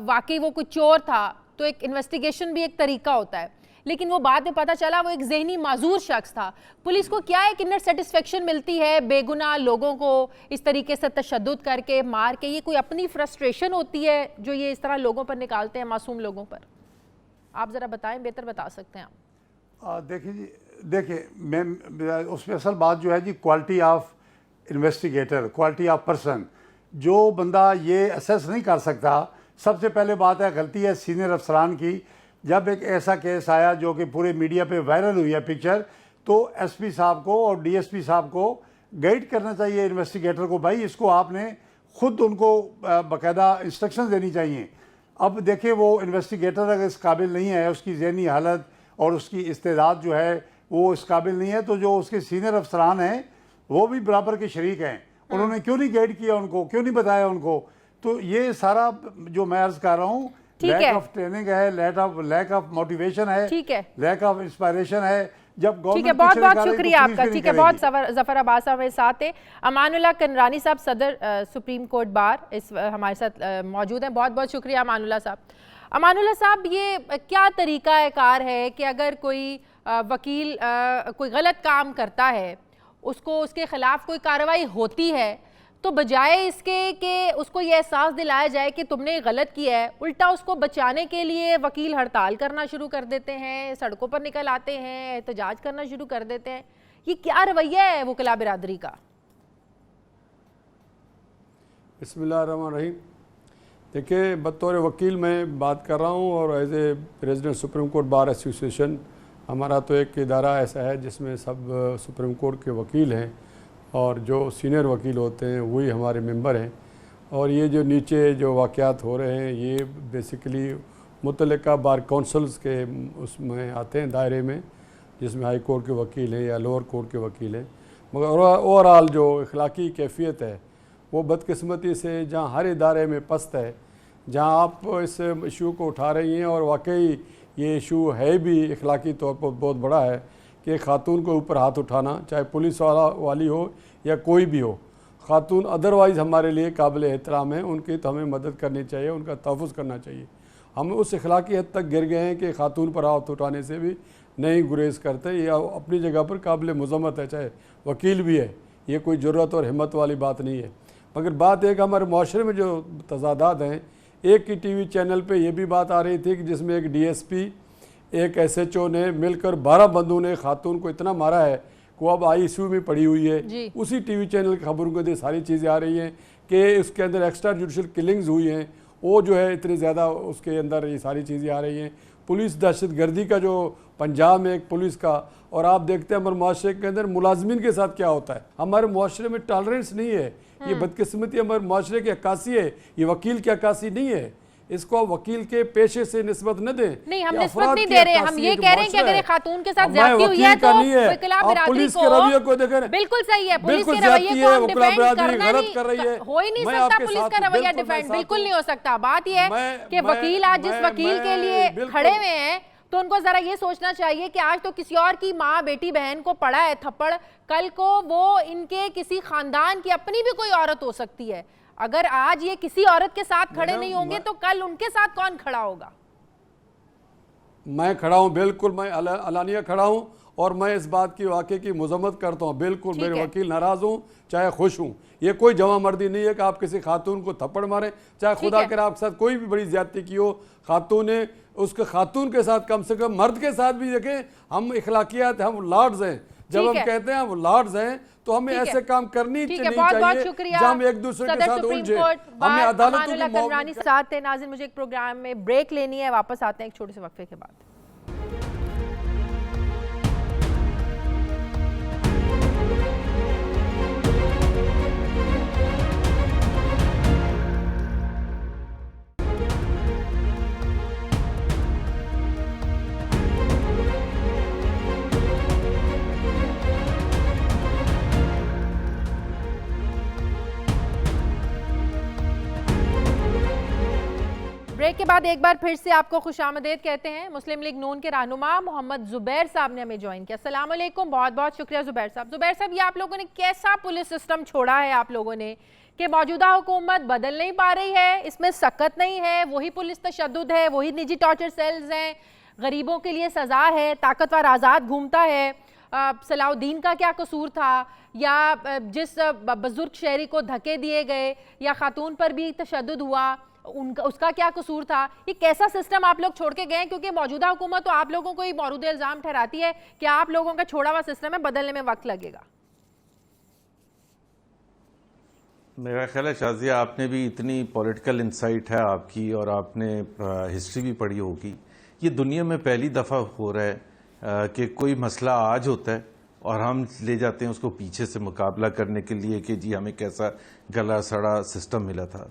वाकई वो कुछ चोर था, तो एक इन्वेस्टिगेशन भी एक तरीका होता है, लेकिन वो बाद में पता चला वो एक जहनी माजूर शख्स था। पुलिस को क्या एक इनर सेटिस्फेक्शन मिलती है बेगुनाह लोगों को इस तरीके से तशद्दुद करके मार के? ये कोई अपनी फ्रस्ट्रेशन होती है जो ये इस तरह लोगों पर निकालते हैं, मासूम लोगों पर? आप ज़रा बताएं, बेहतर बता सकते हैं आप। देखिए जी, देखिए मैं उसमें असल बात जो है जी quality of investigator, quality of person. जो बंदा ये असेस नहीं कर सकता, सबसे पहले बात है गलती है सीनियर अफसरान की। जब एक ऐसा केस आया जो कि पूरे मीडिया पे वायरल हुई है पिक्चर, तो SP साहब को और DSP साहब को गाइड करना चाहिए इन्वेस्टिगेटर को, भाई इसको आपने खुद उनको बाकायदा इंस्ट्रक्शन देनी चाहिए। अब देखिए वो इन्वेस्टिगेटर अगर इस काबिल नहीं है, उसकी जहनी हालत और उसकी इस्तेदाद जो है वो इस काबिल नहीं है, तो जो उसके सीनियर अफसरान हैं वो भी बराबर के शरीक हैं, उन्होंने क्यों नहीं गाइड किया उनको, क्यों नहीं बताया उनको? तो ये सारा जो मैं अर्ज कर रहा हूँ, लैक ऑफ ट्रेनिंग है, लैक ऑफ मोटिवेशन है, लैक ऑफ इंस्पायरेशन है। जब ठीक है, बहुत बहुत शुक्रिया आपका। ठीक है, बहुत जफर अब्बास साहब मेरे साथ है। अमानुल्लाह कनरानी साहब सदर सुप्रीम कोर्ट बार इस हमारे साथ मौजूद हैं। बहुत बहुत शुक्रिया अमानुल्लाह साहब। अमानुल्लाह साहब, ये क्या तरीका कार है कि अगर कोई वकील कोई गलत काम करता है, उसको उसके खिलाफ कोई कार्रवाई होती है, तो बजाय इसके कि उसको ये एहसास दिलाया जाए कि तुमने गलत किया है, उल्टा उसको बचाने के लिए वकील हड़ताल करना शुरू कर देते हैं, सड़कों पर निकल आते हैं, एहतजाज करना शुरू कर देते हैं। ये क्या रवैया है वकीला बिरादरी का? बिस्मिल्लाहिर्रहमानिर्रहीम। देखिए, बतौर वकील मैं बात कर रहा हूँ और as a president supreme court bar association, हमारा तो एक इदारा ऐसा है जिसमें सब सुप्रीम कोर्ट के वकील हैं और जो सीनियर वकील होते हैं वही हमारे मेंबर हैं। और ये जो नीचे जो वाक़यात हो रहे हैं ये बेसिकली मुतल्लिका बार काउंसिल्स के उसमें आते हैं दायरे में, जिसमें हाई कोर्ट के वकील हैं या लोअर कोर्ट के वकील हैं। मगर ओवरऑल जो अखलाकी कैफियत है वो बदकिस्मती से जहाँ हर इदारे में पस्त है, जहाँ आप इस इशू को उठा रही हैं और वाकई ये इशू है भी अखलाकी तौर पर बहुत बड़ा है कि खातून के ऊपर हाथ उठाना, चाहे पुलिस वाली हो या कोई भी हो, खातून अदरवाइज़ हमारे लिए काबिल एहतराम है, उनकी तो हमें मदद करनी चाहिए, उनका तहफ़्फ़ुज़ करना चाहिए। हम उस अखलाकी हद तक गिर गए हैं कि खातून पर हाथ उठाने से भी नहीं गुरेज करते। ये अपनी जगह पर काबिल मज़म्मत है, चाहे वकील भी है, ये कोई ज़रूरत और हिम्मत वाली बात नहीं है। मगर बात एक हमारे माशरे में जो तजादात हैं, एक ही टीवी चैनल पे ये भी बात आ रही थी कि जिसमें एक डीएसपी एक एसएचओ ने मिलकर 12 बंदों ने खातून को इतना मारा है कि वो अब आईसीयू में पड़ी हुई है। उसी टीवी चैनल की खबरों के सारी चीज़ें आ रही हैं कि उसके अंदर एक्स्ट्रा जुडिशल किलिंग्स हुई हैं, वो जो है इतनी ज़्यादा उसके अंदर ये सारी चीज़ें आ रही हैं। पुलिस दहशतगर्दी का जो पंजाब में एक पुलिस का, और आप देखते हैं हमारे मुआशरे के अंदर मुलाजमीन के साथ क्या होता है। हमारे मुआशरे में टॉलरेंस नहीं है, ये बदकिस्मती हमारे मुआशरे की अक्कासी है, ये वकील की अक्कासी नहीं है। इसको आप वकील के पेशे से निस्बत न दें। नहीं, हम निस्बत नहीं दे रहे, हम ये कह रहे हैं कि अगर खातून के साथ ज्यादती हुई है तो पुलिस के रवैये को देखें, बिल्कुल सही है, पुलिस के रवैये को हम डिफेंड करना नहीं कर रही है, हो ही नहीं सकता पुलिस का रवैया डिफेंड, बिल्कुल नहीं हो सकता। बात यह है कि वकील आज जिस वकील के लिए खड़े हुए हैं तो उनको जरा ये सोचना चाहिए कि आज तो किसी और की माँ बेटी बहन को पड़ा है थप्पड़, कल को वो इनके किसी खानदान की अपनी भी कोई औरत हो सकती है। अगर आज ये किसी औरत के साथ खड़े नहीं होंगे तो कल उनके साथ कौन खड़ा होगा? मैं खड़ा हूं, बिल्कुल मैं अलानिया खड़ा हूं और मैं इस बात की वाकई की मजम्मत करता हूं। बिल्कुल मेरे वकील नाराज हूं चाहे खुश हूं, ये कोई जमा मर्दी नहीं है कि आप किसी खातून को थप्पड़ मारें, चाहे खुदा करे आपके साथ कोई भी बड़ी ज्यादती की हो। खातून ने उसके खातून के साथ कम से कम मर्द के साथ भी देखें, हम इखलाकियात, हम लॉर्ड्स हैं। जब हम कहते हैं हम लॉर्ड्स हैं तो हमें ऐसे काम करनी चाहिए जब हम एक दूसरे के साथ उलझे। हमें अदालतों की साथ है। नाज़रीन, मुझे एक प्रोग्राम में ब्रेक लेनी है, वापस आते हैं एक छोटे से वक्फे के बाद। ब्रेक के बाद एक बार फिर से आपको खुशामदीद कहते हैं। मुस्लिम लीग नून के रहनुमा मोहम्मद जुबैर साहब ने हमें ज्वाइन किया। अस्सलाम वालेकुम, बहुत बहुत शुक्रिया जुबैर साहब। जुबैर साहब, ये आप लोगों ने कैसा पुलिस सिस्टम छोड़ा है आप लोगों ने कि मौजूदा हुकूमत बदल नहीं पा रही है, इसमें सकत नहीं है, वही पुलिस तशद्दुद है, वही निजी टॉर्चर सेल्स हैं, गरीबों के लिए सजा है, ताकतवर आज़ाद घूमता है। सलाउद्दीन का क्या कसूर था, या जिस बुजुर्ग शहरी को धक्के दिए गए या खातून पर भी तशद्दुद हुआ उनका उसका क्या कसूर था? ये कैसा सिस्टम आप लोग छोड़ के गए? क्योंकि मौजूदा हुकूमत तो आप लोगों को ही मौरूद इल्ज़ाम ठहराती है कि आप लोगों का छोड़ा हुआ सिस्टम है, बदलने में वक्त लगेगा। मेरा ख्याल है शाजिया, आपने भी इतनी पॉलिटिकल इंसाइट है आपकी और आपने हिस्ट्री भी पढ़ी होगी। ये दुनिया में पहली दफ़ा हो रहा है कि कोई मसला आज होता है और हम ले जाते हैं उसको पीछे से मुकाबला करने के लिए कि जी हमें कैसा गला सड़ा सिस्टम मिला था।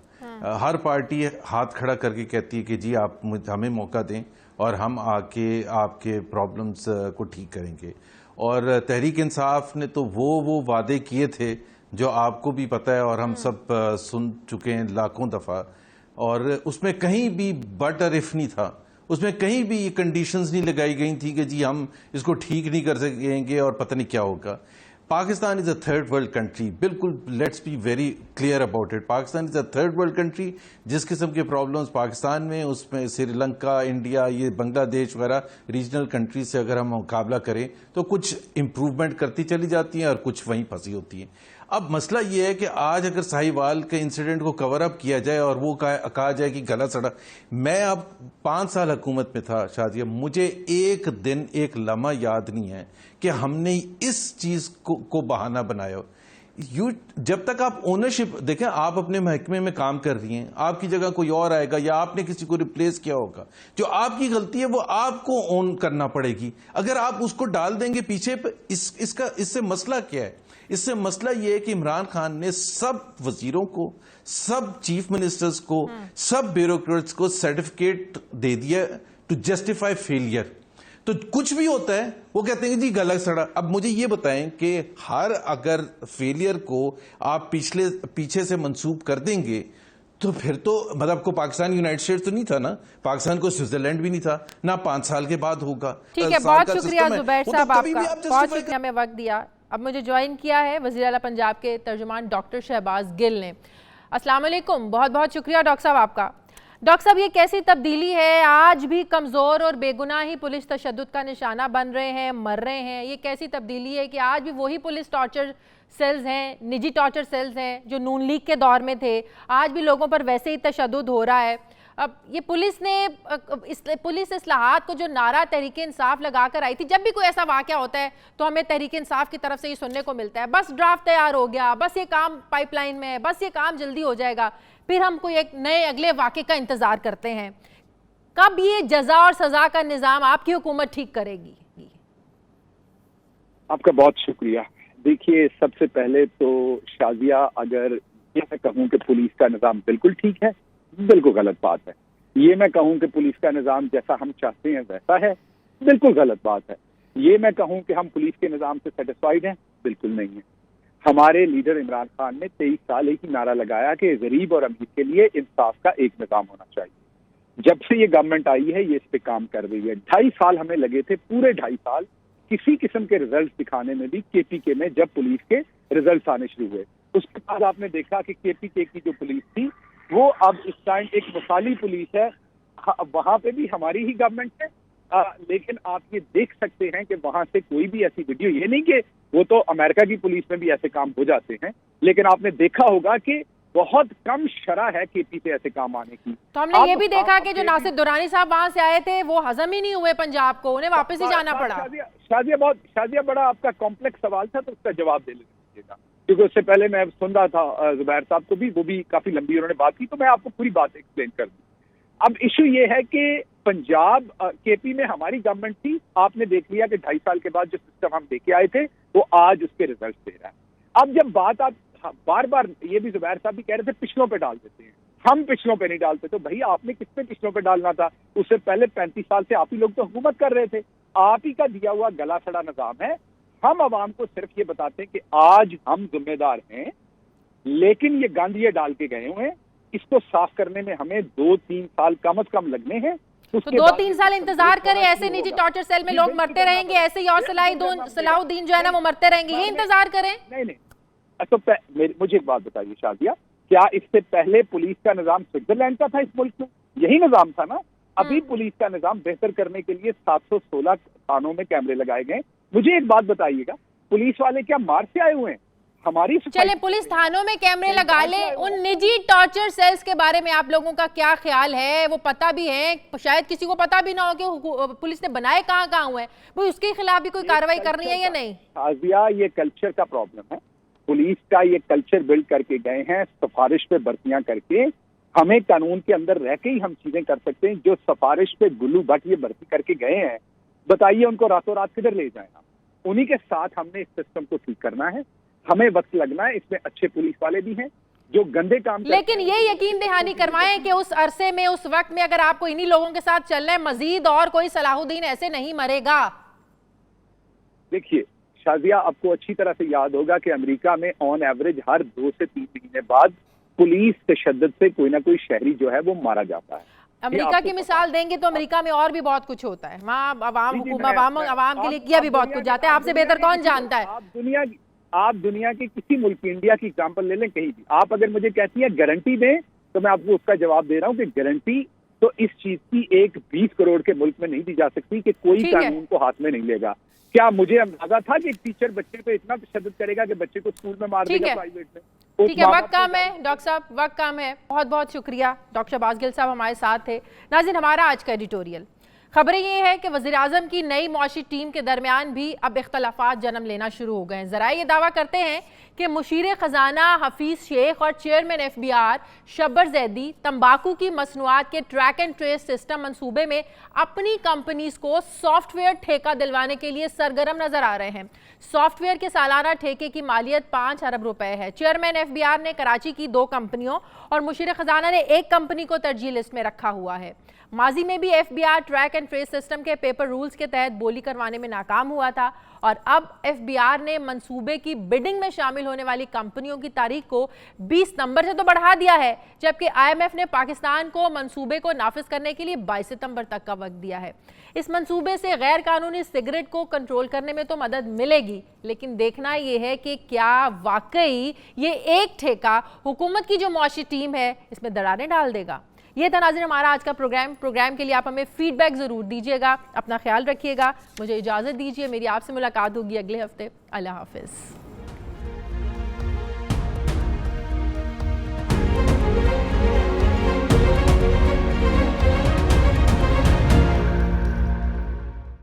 हर पार्टी हाथ खड़ा करके कहती है कि जी आप हमें मौका दें और हम आके आपके प्रॉब्लम्स को ठीक करेंगे। और तहरीक इंसाफ ने तो वो वादे किए थे जो आपको भी पता है और हम सब सुन चुके हैं लाखों दफ़ा, और उसमें कहीं भी बट और इफ नहीं था, उसमें कहीं भी ये कंडीशंस नहीं लगाई गई थी कि जी हम इसको ठीक नहीं कर सकेंगे और पता नहीं क्या होगा। Pakistan is a third world country, बिल्कुल let's be very clear about it. Pakistan is a third world country. जिस किस्म के प्रॉब्लम्स पाकिस्तान में, उसमें श्रीलंका, इंडिया, ये बांग्लादेश वगैरह रीजनल कंट्री से अगर हम मुकाबला करें तो कुछ इम्प्रूवमेंट करती चली जाती हैं और कुछ वहीं फंसी होती हैं। अब मसला ये है कि आज अगर साहिवाल के इंसिडेंट को कवर अप किया जाए और वो कहा जाए कि गला सड़ा, मैं अब 5 साल हुकूमत में था शाजिया, मुझे एक दिन एक लम्हा याद नहीं है कि हमने इस चीज को बहाना बनाया। जब तक आप ओनरशिप देखें, आप अपने महकमे में काम कर रही हैं, आपकी जगह कोई और आएगा या आपने किसी को रिप्लेस किया होगा, जो आपकी गलती है वो आपको ओन करना पड़ेगी। अगर आप उसको डाल देंगे पीछे पे, इससे मसला क्या है? इससे मसला यह है कि इमरान खान ने सब वजीरों को, सब चीफ मिनिस्टर्स को, सब ब्यूरोक्रेट्स को सर्टिफिकेट दे दिया टू जस्टिफाई फेलियर। तो कुछ भी होता है वो कहते हैं जी गला सड़ा। अब मुझे ये बताएं कि हर अगर फेलियर को आप पीछे से मंसूब कर देंगे तो फिर तो मतलब को पाकिस्तान यूनाइटेड स्टेट्स तो नहीं था ना, पाकिस्तान को स्विट्जरलैंड भी नहीं था ना, 5 साल के बाद होगा। ठीक है, बहुत शुक्रिया जुबैर साहब आपका, बहुत शुक्रिया हमें वक्त दिया। अब मुझे ज्वाइन किया है वज़ीर आला पंजाब के तर्जुमान डॉक्टर शहबाज गिल ने। अस्सलाम वालेकुम, बहुत बहुत शुक्रिया डॉक्टर साहब आपका। डॉक्टर साहब, ये कैसी तब्दीली है? आज भी कमज़ोर और बेगुनाह ही पुलिस तशद्दुद का निशाना बन रहे हैं, मर रहे हैं। ये कैसी तब्दीली है कि आज भी वही पुलिस टॉर्चर सेल्स हैं, निजी टॉर्चर सेल्स हैं जो नून लीग के दौर में थे, आज भी लोगों पर वैसे ही तशद्दुद हो रहा है। अब ये पुलिस इस्लाहात को जो नारा तहरीके इंसाफ लगाकर आई थी, जब भी कोई ऐसा वाक़या होता है तो हमें तहरीके इंसाफ की तरफ से ये सुनने को मिलता है, बस ड्राफ्ट तैयार हो गया, बस ये काम पाइपलाइन में है, बस ये काम जल्दी हो जाएगा। फिर हम कोई एक नए अगले वाक़े का इंतज़ार करते हैं। कब ये जजा और सज़ा का निज़ाम आपकी हुकूमत ठीक करेगी? आपका बहुत शुक्रिया। देखिए, सबसे पहले तो शाजिया, अगर ये मैं कहूँ कि पुलिस का निज़ाम बिल्कुल ठीक है, बिल्कुल गलत बात है। ये मैं कहूँ कि पुलिस का निज़ाम जैसा हम चाहते हैं वैसा है, बिल्कुल गलत बात है। ये मैं कहूँ कि हम पुलिस के निज़ाम से सेटिस्फाइड हैं, बिल्कुल नहीं है। हमारे लीडर इमरान खान ने 23 साल एक ही नारा लगाया कि गरीब और अमीर के लिए इंसाफ का एक निज़ाम होना चाहिए। जब से ये गवर्नमेंट आई है, ये इस पे काम कर रही है। 2.5 साल हमें लगे थे, पूरे 2.5 साल किसी किस्म के रिजल्ट दिखाने में भी। केपीके में जब पुलिस के रिजल्ट आने शुरू हुए, उसके बाद आपने देखा कि केपीके की जो पुलिस थी वो अब इस टाइम एक मिसाली पुलिस है। वहां पे भी हमारी ही गवर्नमेंट है, लेकिन आप ये देख सकते हैं कि वहां से कोई भी ऐसी वीडियो, ये नहीं कि वो तो अमेरिका की पुलिस में भी ऐसे काम हो जाते हैं, लेकिन आपने देखा होगा कि बहुत कम शरह है केपी से ऐसे काम आने की। तो हमने ये भी देखा कि जो नासिर दुरानी साहब वहां से आए थे वो हजम ही नहीं हुए पंजाब को, उन्हें वापस ही जाना पड़ा। शादिया बड़ा आपका कॉम्प्लेक्स सवाल था, तो उसका जवाब दे लीजिएगा, क्योंकि उससे पहले मैं सुन रहा था जुबैर साहब को भी, वो भी काफी लंबी उन्होंने बात की, तो मैं आपको पूरी बात एक्सप्लेन कर दूं। अब इशू ये है कि पंजाब केपी में हमारी गवर्नमेंट थी, आपने देख लिया कि 2.5 साल के बाद जो सिस्टम हम देके आए थे वो आज उसके रिजल्ट दे रहा है। अब जब बात आप बार बार, ये भी जुबैर साहब भी कह रहे थे पिछलों पे डाल देते हैं, हम पिछलों पे नहीं डालते। तो भैया आपने किस पे पिछलों पे डालना था? उससे पहले 35 साल से आप ही लोग तो हुकूमत कर रहे थे, आप ही का दिया हुआ गला सड़ा निजाम है। हम आवाम को सिर्फ ये बताते हैं कि आज हम जिम्मेदार हैं, लेकिन ये गंद ये डाल के गए हुए हैं, इसको साफ करने में हमें 2-3 साल कम से कम लगने हैं। तो 2-3 साल इंतजार करें, ऐसे निजी टॉर्चर सेल में लोग मरते रहेंगे, ऐसे ही और सलाहुद्दीन जो है ना वो मरते रहेंगे, ये इंतजार करें? नहीं। तो मुझे एक बात बताइए शादिया, क्या इससे पहले पुलिस का निजाम स्विट्जरलैंड का था इस मुल्क में? यही निजाम था ना। अभी पुलिस का निजाम बेहतर करने के लिए 716 थानों में कैमरे लगाए गए। मुझे एक बात बताइएगा, पुलिस वाले क्या मार से आए हुए हैं? हमारी चले पुलिस थानों में कैमरे लगा ले, उन निजी टॉर्चर सेल्स के बारे में आप लोगों का क्या ख्याल है? वो पता भी है, शायद किसी को पता भी ना हो कि पुलिस ने बनाए कहाँ हुए हैं, वो उसके खिलाफ भी कोई कार्रवाई करनी है या नहीं? शाजिया, ये कल्चर का प्रॉब्लम है। पुलिस का ये कल्चर बिल्ड करके गए हैं, सिफारिश पे भर्तियां करके। हमें कानून के अंदर रह के ही हम चीजें कर सकते हैं। जो सिफारिश पे गुल्लू भट्ट ये भर्ती करके गए हैं, बताइए उनको रातों रात किधर ले जाए हम? उन्हीं के साथ हमने इस सिस्टम को ठीक करना है, हमें वक्त लगना है। इसमें अच्छे पुलिस वाले भी हैं जो गंदे काम, लेकिन ये यकीन दहानी करवाएं कि उस अरसे में, उस वक्त में अगर आपको इन्हीं लोगों के साथ चलना है, मजीद और कोई सलाहुद्दीन ऐसे नहीं मरेगा। देखिए शाजिया, आपको अच्छी तरह से याद होगा कि अमेरिका में ऑन एवरेज हर 2 से 3 महीने बाद पुलिस तशद्दुद से कोई ना कोई शहरी जो है वो मारा जाता है। अमेरिका की मिसाल देंगे तो अमेरिका में और भी बहुत कुछ होता है, वहाँ अवाम के लिए किया भी बहुत कुछ जाता है। आपसे बेहतर कौन जानता है? आप दुनिया के किसी मुल्क की, इंडिया की एग्जाम्पल ले लें, कहीं भी आप अगर मुझे कहती है गारंटी दें, तो मैं आपको उसका जवाब दे रहा हूँ कि गारंटी तो इस चीज की एक 20 करोड़ के मुल्क में नहीं दी जा सकती कि कोई कानून को हाथ में नहीं लेगा। क्या मुझे अंदाजा था कि एक टीचर बच्चे पे इतना तशद्दुद करेगा कि बच्चे को स्कूल में मार देगा प्राइवेट में? ठीक है, वक्त कम है डॉक्टर साहब, वक्त कम है। बहुत बहुत शुक्रिया डॉक्टर शहबाज गिल साहब हमारे साथ थे। नाज़रीन, हमारा आज का एडिटोरियल खबरें ये है कि वज़ीर-ए-आज़म की नई मौशी टीम के दरमियान भी अब इख्तलाफात जन्म लेना शुरू हो गए हैं। ज़राए ये दावा करते हैं कि मुशीर ख़जाना हफीज़ शेख और चेयरमैन FBR शब्बर जैदी तंबाकू की मसनूआत के ट्रैक एंड ट्रेस सिस्टम मंसूबे में अपनी कंपनीज को सॉफ्टवेयर ठेका दिलवाने के लिए सरगर्म नजर आ रहे हैं। सॉफ्टवेयर के सालाना ठेके की मालियत 5 अरब रुपए है। चेयरमैन FBR ने कराची की 2 कंपनियों और मुशीर ख़जाना ने 1 कंपनी को तरजीह लिस्ट में रखा हुआ है। माजी में भी FBR track and trace system के पेपर रूल्स के तहत बोली करवाने में नाकाम हुआ था और अब FBR ने मंसूबे की बिडिंग में शामिल होने वाली कंपनियों की तारीख को 20 नवंबर से तो बढ़ा दिया है, जबकि IMF ने पाकिस्तान को मंसूबे को नाफिज करने के लिए 22 सितंबर तक का वक्त दिया है। इस मंसूबे से गैर कानूनी सिगरेट को कंट्रोल करने में तो मदद मिलेगी, लेकिन देखना यह है कि क्या वाकई ये एक ठेका हुकूमत की जो मौशी टीम है इसमें दरारें डाल देगा। ये था नाज़रीन हमारा आज का प्रोग्राम के लिए आप हमें फीडबैक ज़रूर दीजिएगा। अपना ख्याल रखिएगा। मुझे इजाज़त दीजिए, मेरी आपसे मुलाकात होगी अगले हफ्ते। अल्लाह हाफिज़।